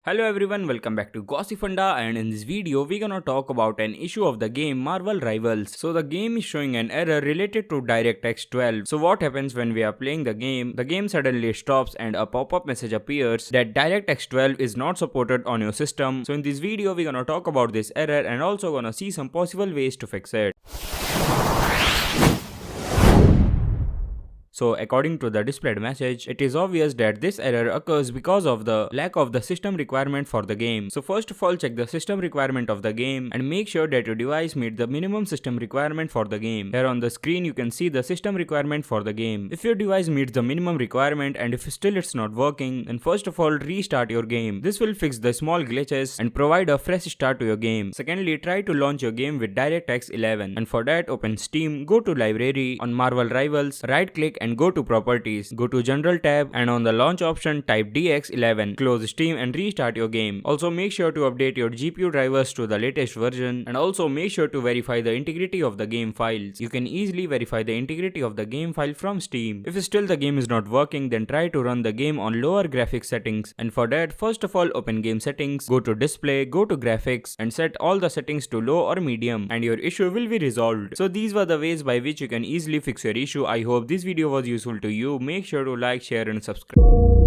Hello everyone, welcome back to Gossipfunda, and in this video we're gonna talk about an issue of the game Marvel Rivals. So the game is showing an error related to DirectX 12. So what happens when we are playing the game suddenly stops and a pop-up message appears that DirectX 12 is not supported on your system. So in this video we're gonna talk about this error and also gonna see some possible ways to fix it. So according to the displayed message, it is obvious that this error occurs because of the lack of the system requirement for the game. So first of all, check the system requirement of the game and make sure that your device meets the minimum system requirement for the game. Here on the screen you can see the system requirement for the game. If your device meets the minimum requirement and if still it's not working, then first of all restart your game. This will fix the small glitches and provide a fresh start to your game. Secondly, try to launch your game with DirectX 11, and for that open Steam, go to Library, on Marvel Rivals, right click and go to Properties, go to General tab, and on the launch option type DX11, close Steam and restart your game. Also make sure to update your GPU drivers to the latest version, and also make sure to verify the integrity of the game files. You can easily verify the integrity of the game file from Steam. If still the game is not working, then try to run the game on lower graphics settings, and for that first of all open game settings, go to display, go to graphics and set all the settings to low or medium, and your issue will be resolved. So these were the ways by which you can easily fix your issue. I hope this video was useful to you. Make sure to like, share and subscribe.